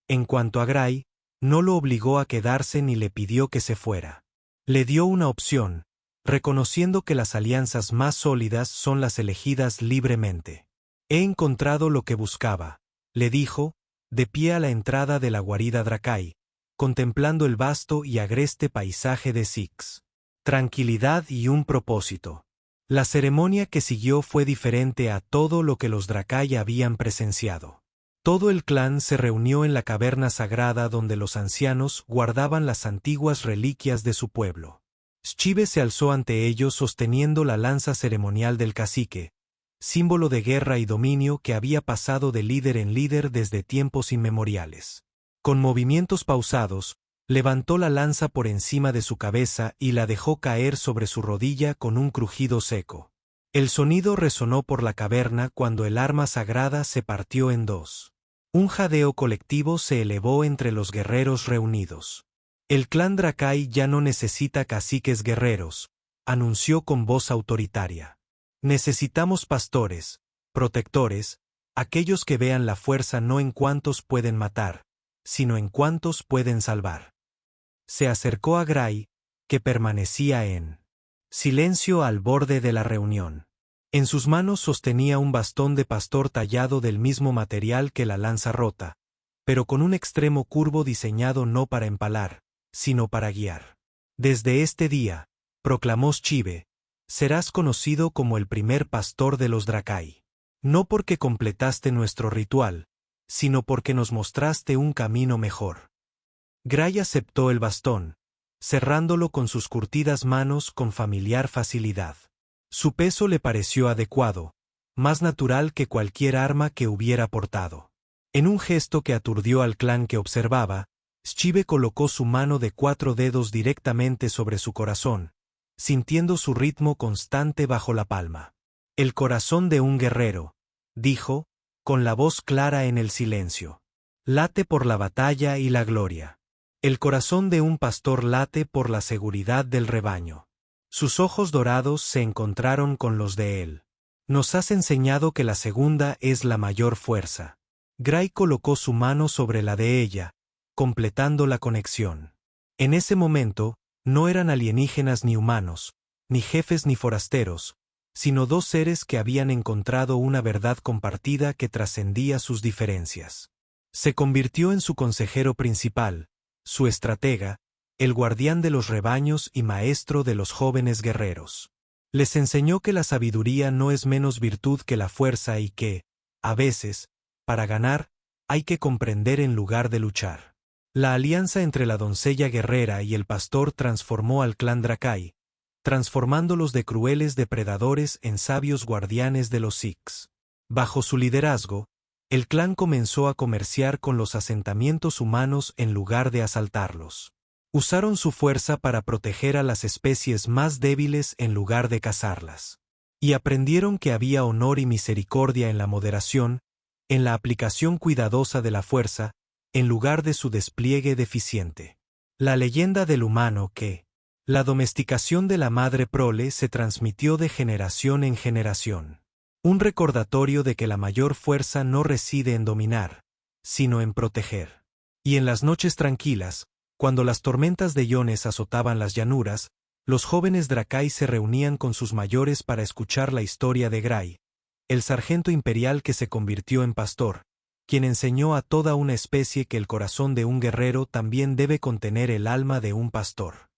En cuanto a Gray, no lo obligó a quedarse ni le pidió que se fuera. Le dio una opción, reconociendo que las alianzas más sólidas son las elegidas libremente. He encontrado lo que buscaba, le dijo, de pie a la entrada de la guarida Drakai, contemplando el vasto y agreste paisaje de Six. Tranquilidad y un propósito. La ceremonia que siguió fue diferente a todo lo que los Drakai habían presenciado. Todo el clan se reunió en la caverna sagrada donde los ancianos guardaban las antiguas reliquias de su pueblo. Schive se alzó ante ellos sosteniendo la lanza ceremonial del cacique, símbolo de guerra y dominio que había pasado de líder en líder desde tiempos inmemoriales. Con movimientos pausados, levantó la lanza por encima de su cabeza y la dejó caer sobre su rodilla con un crujido seco. El sonido resonó por la caverna cuando el arma sagrada se partió en dos. Un jadeo colectivo se elevó entre los guerreros reunidos. El clan Drakai ya no necesita caciques guerreros, anunció con voz autoritaria. Necesitamos pastores, protectores, aquellos que vean la fuerza no en cuántos pueden matar, sino en cuántos pueden salvar. Se acercó a Gray, que permanecía en silencio al borde de la reunión. En sus manos sostenía un bastón de pastor tallado del mismo material que la lanza rota, pero con un extremo curvo diseñado no para empalar, sino para guiar. Desde este día, proclamó Schive, serás conocido como el primer pastor de los Drakai. No porque completaste nuestro ritual, sino porque nos mostraste un camino mejor. Gray aceptó el bastón, cerrándolo con sus curtidas manos con familiar facilidad. Su peso le pareció adecuado, más natural que cualquier arma que hubiera portado. En un gesto que aturdió al clan que observaba, Schive colocó su mano de 4 dedos directamente sobre su corazón, sintiendo su ritmo constante bajo la palma. El corazón de un guerrero, dijo, con la voz clara en el silencio. Late por la batalla y la gloria. El corazón de un pastor late por la seguridad del rebaño. Sus ojos dorados se encontraron con los de él. Nos has enseñado que la segunda es la mayor fuerza. Gray colocó su mano sobre la de ella, completando la conexión. En ese momento, no eran alienígenas ni humanos, ni jefes ni forasteros, sino dos seres que habían encontrado una verdad compartida que trascendía sus diferencias. Se convirtió en su consejero principal, su estratega, el guardián de los rebaños y maestro de los jóvenes guerreros. Les enseñó que la sabiduría no es menos virtud que la fuerza y que, a veces, para ganar, hay que comprender en lugar de luchar. La alianza entre la doncella guerrera y el pastor transformó al clan Drakai, transformándolos de crueles depredadores en sabios guardianes de los Six. Bajo su liderazgo, el clan comenzó a comerciar con los asentamientos humanos en lugar de asaltarlos. Usaron su fuerza para proteger a las especies más débiles en lugar de cazarlas. Y aprendieron que había honor y misericordia en la moderación, en la aplicación cuidadosa de la fuerza, en lugar de su despliegue deficiente. La leyenda del humano que, la domesticación de la madre prole se transmitió de generación en generación. Un recordatorio de que la mayor fuerza no reside en dominar, sino en proteger. Y en las noches tranquilas, cuando las tormentas de iones azotaban las llanuras, los jóvenes Drakai se reunían con sus mayores para escuchar la historia de Gray, el sargento imperial que se convirtió en pastor, quien enseñó a toda una especie que el corazón de un guerrero también debe contener el alma de un pastor.